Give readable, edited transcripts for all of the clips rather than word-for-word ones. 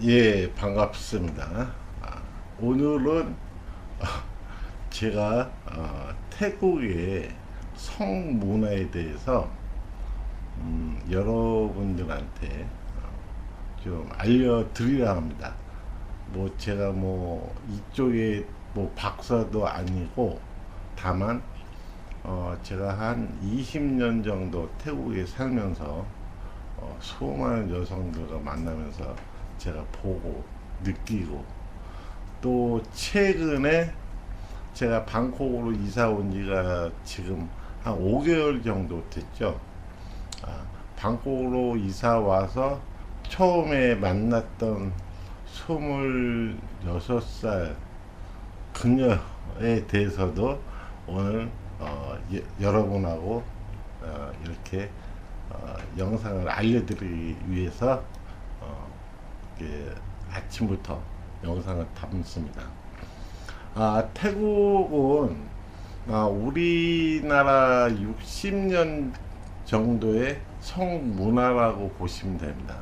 예, 반갑습니다. 오늘은 제가 태국의 성문화에 대해서 여러분들한테 좀 알려드리려 합니다. 뭐 제가 뭐 이쪽에 뭐 박사도 아니고 다만 제가 한 20년 정도 태국에 살면서 수많은 여성들과 만나면서 제가 보고 느끼고 또 최근에 제가 방콕으로 이사 온 지가 지금 한 5개월 정도 됐죠. 방콕으로 이사 와서 처음에 만났던 26살 그녀에 대해서도 오늘 여러분하고 이렇게 영상을 알려드리기 위해서 아침부터 영상을 담습니다. 태국은 우리나라 60년 정도의 성문화라고 보시면 됩니다.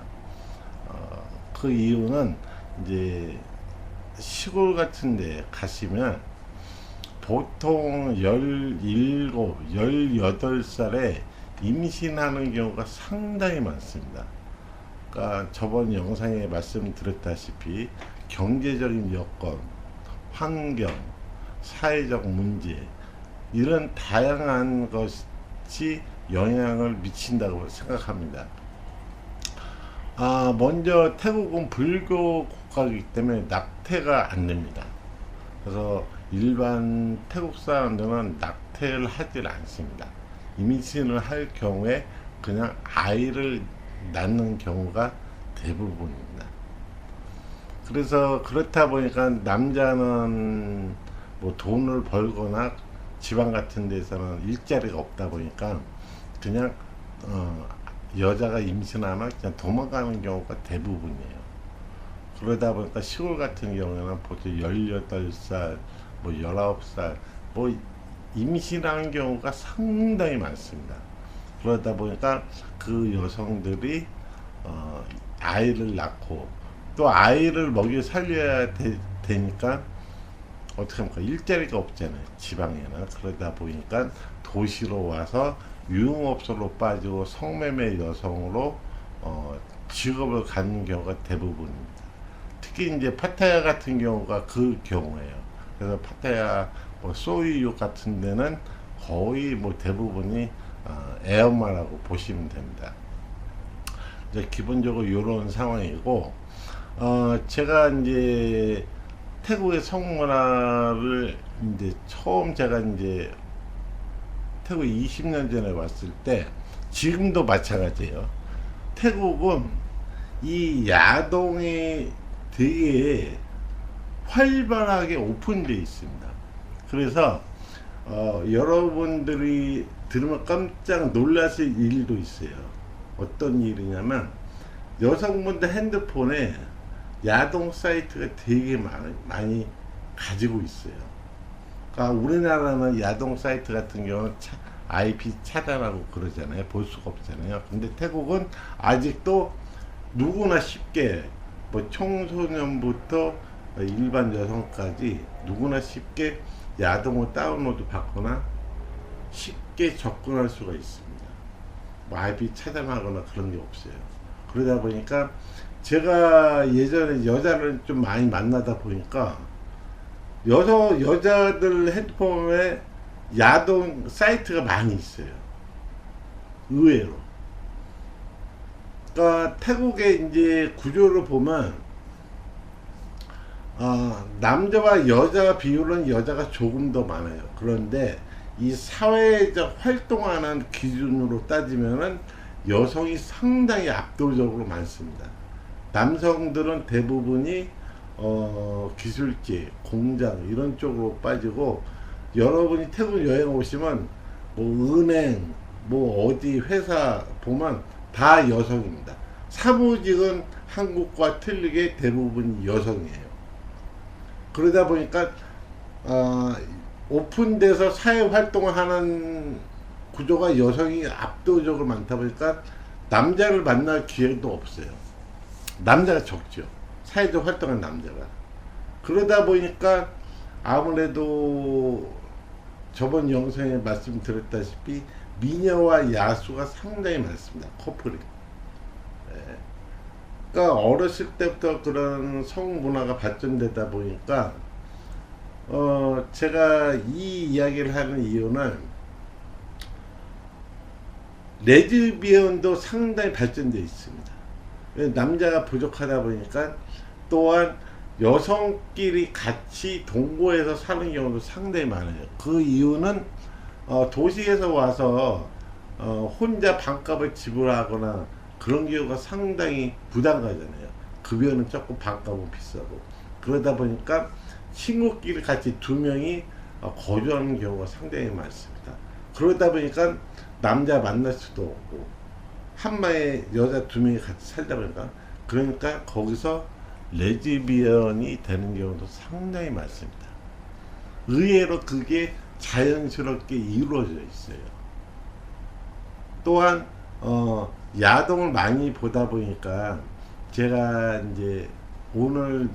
그 이유는 이제 시골 같은 데 가시면 보통 17, 18살에 임신하는 경우가 상당히 많습니다. 그러니까 저번 영상에 말씀드렸다시피 경제적인 여건, 환경, 사회적 문제 이런 다양한 것이 영향을 미친다고 생각합니다. 먼저 태국은 불교 국가이기 때문에 낙태가 안 됩니다. 그래서 일반 태국 사람들은 낙태를 하질 않습니다. 임신을 할 경우에 그냥 아이를 낳는 경우가 대부분입니다. 그래서 그렇다 보니까 남자는 뭐 돈을 벌거나 지방 같은 데서는 일자리가 없다 보니까 그냥 여자가 임신하면 그냥 도망가는 경우가 대부분이에요. 그러다 보니까 시골 같은 경우에는 보통 18살, 뭐 19살, 뭐 임신하는 경우가 상당히 많습니다. 그러다 보니까 그 여성들이 아이를 낳고 또 아이를 먹여 살려야 되니까 어떻게 합니까? 일자리가 없잖아요. 지방에는. 그러다 보니까 도시로 와서 유흥업소로 빠지고 성매매 여성으로 직업을 갖는 경우가 대부분입니다. 특히 이제 파타야 같은 경우가 그 경우예요. 그래서 파타야 뭐 소이유 같은 데는 거의 뭐 대부분이 애엄마라고 보시면 됩니다. 이제 기본적으로 이런 상황이고, 제가 이제 태국의 성문화를 이제 처음 제가 이제 태국 20년 전에 왔을 때 지금도 마찬가지예요. 태국은 이 야동이 되게 활발하게 오픈되어 있습니다. 그래서 여러분들이 들으면 깜짝 놀라실 일도 있어요. 어떤 일이냐면 여성분들 핸드폰에 야동 사이트가 되게 많이 가지고 있어요. 그러니까 우리나라는 야동 사이트 같은 경우는 IP 차단하고 그러잖아요. 볼 수가 없잖아요. 근데 태국은 아직도 누구나 쉽게 뭐 청소년부터 일반 여성까지 누구나 쉽게 야동을 다운로드 받거나 쉽게 접근할 수가 있습니다. 뭐 IP 차단하거나 그런 게 없어요. 그러다 보니까 제가 예전에 여자를 좀 많이 만나다 보니까 여자들 핸드폰에 야동 사이트가 많이 있어요. 의외로. 그러니까 태국의 이제 구조를 보면 남자와 여자 비율은 여자가 조금 더 많아요. 그런데 이 사회적 활동하는 기준으로 따지면은 여성이 상당히 압도적으로 많습니다. 남성들은 대부분이 기술직, 공장 이런 쪽으로 빠지고, 여러분이 태국 여행 오시면 뭐 은행, 뭐 어디 회사 보면 다 여성입니다. 사무직은 한국과 틀리게 대부분 여성이에요. 그러다 보니까 오픈돼서 사회 활동을 하는 구조가 여성이 압도적으로 많다 보니까 남자를 만날 기회도 없어요. 남자가 적죠. 사회적 활동한 남자가. 그러다 보니까 아무래도 저번 영상에 말씀드렸다시피 미녀와 야수가 상당히 많습니다. 커플이. 예. 그러니까 어렸을 때부터 그런 성문화가 발전되다 보니까 제가 이 이야기를 하는 이유는 레즈비언도 상당히 발전되어 있습니다. 남자가 부족하다 보니까 또한 여성끼리 같이 동거해서 사는 경우도 상당히 많아요. 그 이유는 도시에서 와서 혼자 반값을 지불하거나 그런 경우가 상당히 부담가잖아요. 급여는 적고 반값은 비싸고. 그러다 보니까 친구끼리 같이 두 명이 거주하는 경우가 상당히 많습니다. 그러다 보니까 남자 만날 수도 없고 한 마에 여자 두 명이 같이 살다 보니까 그러니까 거기서 레즈비언이 되는 경우도 상당히 많습니다. 의외로 그게 자연스럽게 이루어져 있어요. 또한 야동을 많이 보다 보니까 제가 이제 오늘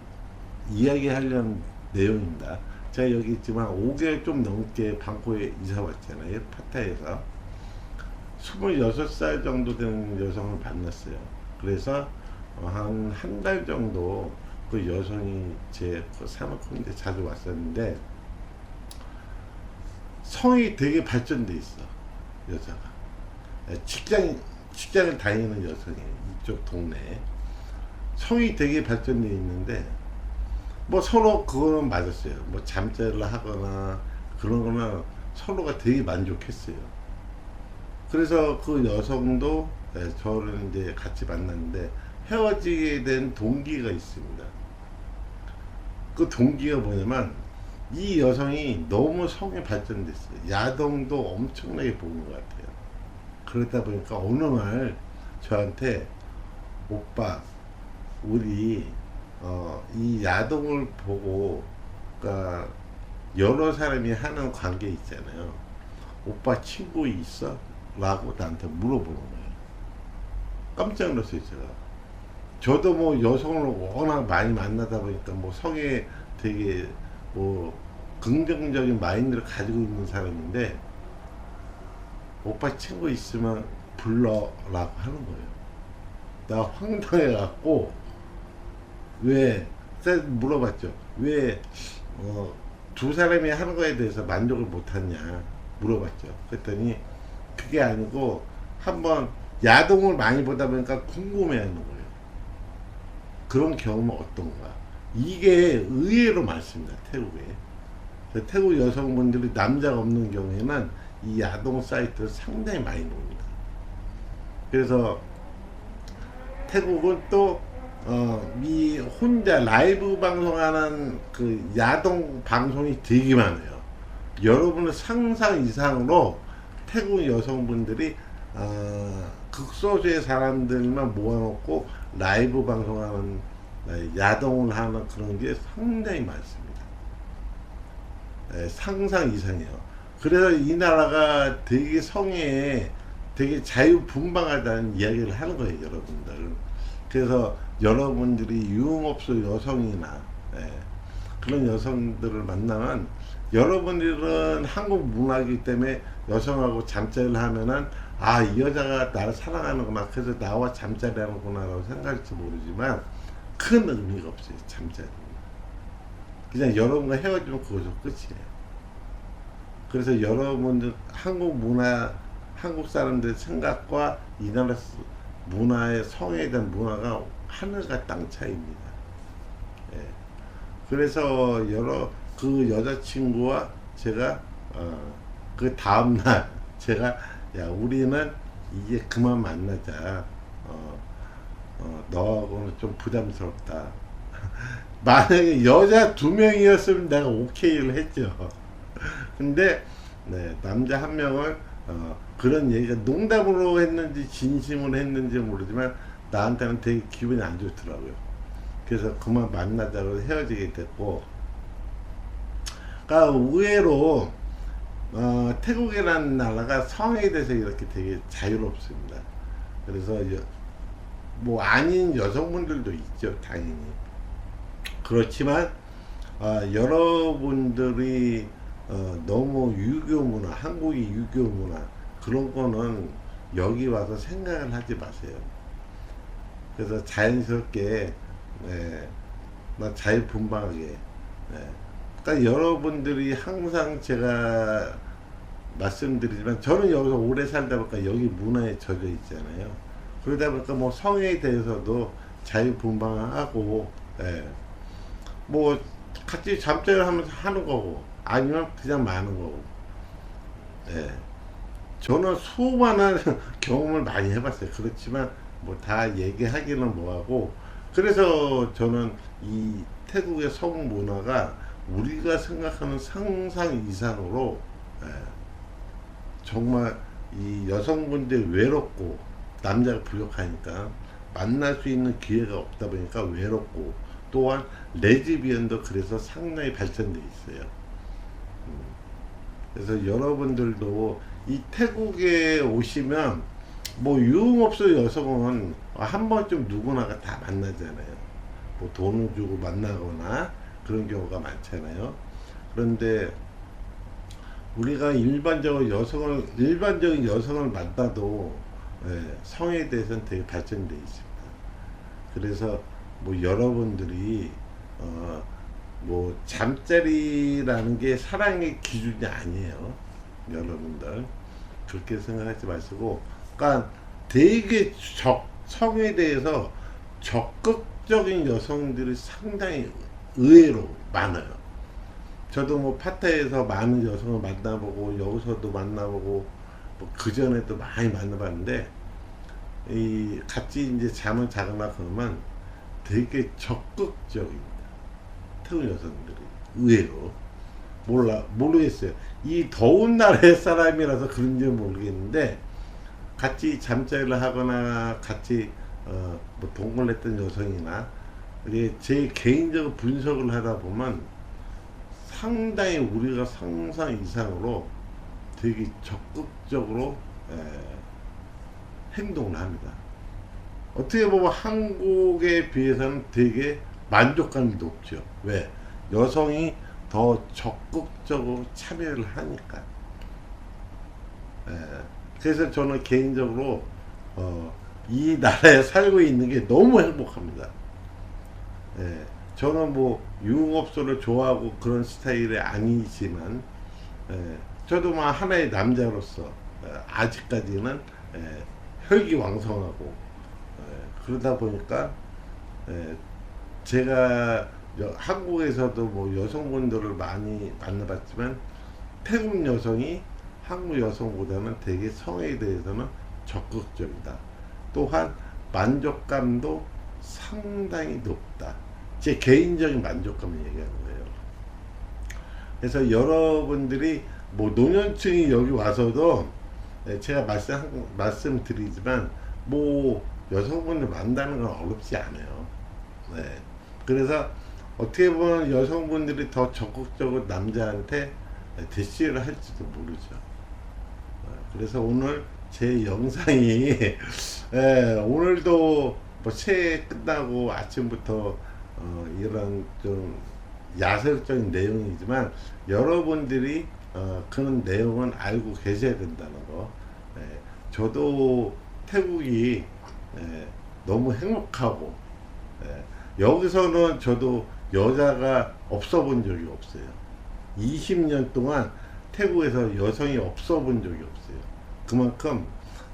이야기하려는 내용입니다. 제가 여기 있지만 5개월 좀 넘게 방콕에 이사 왔잖아요. 파타에서 26살 정도 되는 여성을 만났어요. 그래서 한 달 정도 그 여성이 제 사무국인데 자주 왔었는데 성이 되게 발전돼 있어. 여자가 직장을 다니는 여성이에요. 이쪽 동네에 성이 되게 발전돼 있는데 뭐 서로 그거는 맞았어요. 뭐 잠자리를 하거나 그런 거나 서로가 되게 만족했어요. 그래서 그 여성도 저를 이제 같이 만났는데 헤어지게 된 동기가 있습니다. 그 동기가 뭐냐면 이 여성이 너무 성이 발전됐어요. 야동도 엄청나게 보는 것 같아요. 그러다 보니까 어느 날 저한테 오빠 우리 이 야동을 보고 그러니까 여러 사람이 하는 관계 있잖아요. 오빠 친구 있어? 라고 나한테 물어보는 거예요. 깜짝 놀랐어요. 제가 저도 뭐 여성을 워낙 많이 만나다 보니까 뭐 성에 되게 뭐 긍정적인 마인드를 가지고 있는 사람인데 오빠 친구 있으면 불러라고 하는 거예요. 나 황당해 갖고 왜 물어봤죠. 왜 두 사람이 하는 거에 대해서 만족을 못하냐 물어봤죠. 그랬더니 그게 아니고 한번 야동을 많이 보다 보니까 궁금해하는 거예요. 그런 경험은 어떤가? 이게 의외로 많습니다. 태국에. 태국 여성분들이 남자가 없는 경우에는 이 야동 사이트를 상당히 많이 봅니다. 그래서 태국은 또 이 혼자 라이브 방송하는 그 야동 방송이 되게 많아요. 여러분의 상상 이상으로 태국 여성분들이 극소수의 사람들만 모아놓고 라이브 방송하는 야동을 하는 그런 게 상당히 많습니다. 상상 이상이에요. 그래서 이 나라가 되게 성에 되게 자유분방하다는 이야기를 하는 거예요, 여러분들. 그래서 여러분들이 유흥업소 여성이나 그런 여성들을 만나면 여러분들은 한국 문화이기 때문에 여성하고 잠자리를 하면은 이 여자가 나를 사랑하는구나, 그래서 나와 잠자리 하는구나 라고 생각할지 모르지만 큰 의미가 없어요. 잠자리 그냥 여러분과 헤어지면 그것이 끝이에요. 그래서 여러분들 한국 문화, 한국 사람들의 생각과 이 나라 문화의 성에 대한 문화가 하늘과 땅 차이입니다. 그래서 그 여자친구와 제가 그 다음날 제가 야 우리는 이제 그만 만나자. 너하고는 좀 부담스럽다. 만약에 여자 2명이었으면 내가 오케이를 했죠. 근데 남자 1명을 그런 얘기가 농담으로 했는지 진심으로 했는지 모르지만 나한테는 되게 기분이 안 좋더라고요. 그래서 그만 만나자고 헤어지게 됐고, 그러니까 의외로 태국이라는 나라가 성에 대해서 이렇게 되게 자유롭습니다. 그래서 뭐 아닌 여성분들도 있죠, 당연히. 그렇지만 여러분들이 너무 유교 문화, 한국의 유교 문화 그런 거는 여기 와서 생각을 하지 마세요. 그래서 자연스럽게 자유분방하게 그러니까 여러분들이 항상 제가 말씀드리지만 저는 여기서 오래 살다 보니까 여기 문화에 젖어 있잖아요. 그러다 보니까 뭐 성에 대해서도 자유분방하고 뭐 같이 잠자리를 하면서 하는 거고 아니면 그냥 마는 거고 저는 수많은 경험을 많이 해봤어요. 그렇지만 뭐 다 얘기하기는 뭐하고 그래서 저는 이 태국의 성 문화가 우리가 생각하는 상상 이상으로 정말 이 여성분들 외롭고 남자가 부족하니까 만날 수 있는 기회가 없다 보니까 외롭고 또한 레즈비언도 그래서 상당히 발전돼 있어요. 그래서 여러분들도 이 태국에 오시면 뭐 유흥업소 여성은 한 번쯤 누구나가 다 만나잖아요. 뭐 돈을 주고 만나거나 그런 경우가 많잖아요. 그런데 우리가 일반적인 여성을 만나도 성에 대해서는 되게 발전돼 있습니다. 그래서 뭐 여러분들이 뭐 잠자리라는 게 사랑의 기준이 아니에요. 여러분들 그렇게 생각하지 마시고, 그러니까 되게 성에 대해서 적극적인 여성들이 상당히 의외로 많아요. 저도 뭐 파타에서 많은 여성을 만나보고 여기서도 만나보고 뭐 그전에도 많이 만나봤는데 이 같이 이제 잠을 자거나 그러면 되게 적극적입니다. 태국 여성들이 의외로 모르겠어요. 이 더운 나라의 사람이라서 그런지 모르겠는데 같이 잠자리를 하거나 같이 뭐 동거를 했던 여성이나 이게 제 개인적으로 분석을 하다 보면 상당히 우리가 상상 이상으로 되게 적극적으로 행동을 합니다. 어떻게 보면 한국에 비해서는 되게 만족감이 높죠. 왜? 여성이 더 적극적으로 참여를 하니까. 그래서 저는 개인적으로 이 나라에 살고 있는 게 너무 행복합니다. 저는 뭐 유흥업소를 좋아하고 그런 스타일이 아니지만 저도 뭐 하나의 남자로서 아직까지는 혈기왕성하고 그러다 보니까 제가 한국에서도 뭐 여성분들을 많이 만나봤지만 태국 여성이 한국 여성보다는 되게 성에 대해서는 적극적이다. 또한 만족감도 상당히 높다. 제 개인적인 만족감을 얘기하는 거예요. 그래서 여러분들이 뭐 노년층이 여기 와서도 제가 말씀드리지만 뭐 여성분들 만나는 건 어렵지 않아요. 그래서 어떻게 보면 여성분들이 더 적극적으로 남자한테 대시를 할지도 모르죠. 그래서 오늘 제 영상이 오늘도 뭐 새해 끝나고 아침부터 이런 좀 야설적인 내용이지만 여러분들이 그런 내용은 알고 계셔야 된다는 거. 저도 태국이 너무 행복하고 여기서는 저도 여자가 없어 본 적이 없어요. 20년 동안 태국에서 여성이 없어 본 적이 없어요. 그만큼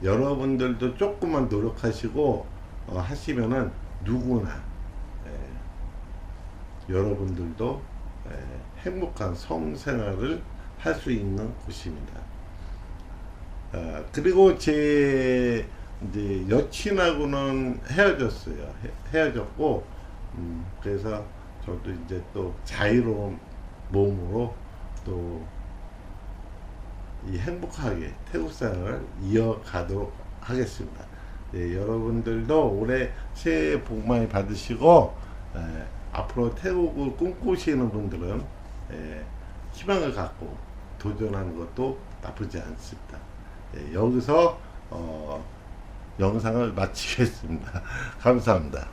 여러분들도 조금만 노력하시고 하시면은 누구나 여러분들도 행복한 성생활을 할 수 있는 곳입니다. 그리고 제 이제 여친하고는 헤어졌고 그래서 저도 이제 또 자유로운 몸으로 또 이 행복하게 태국 생활을 이어가도록 하겠습니다. 여러분들도 올해 새해 복 많이 받으시고 앞으로 태국을 꿈꾸시는 분들은 희망을 갖고 도전하는 것도 나쁘지 않습니다. 여기서 영상을 마치겠습니다. 감사합니다.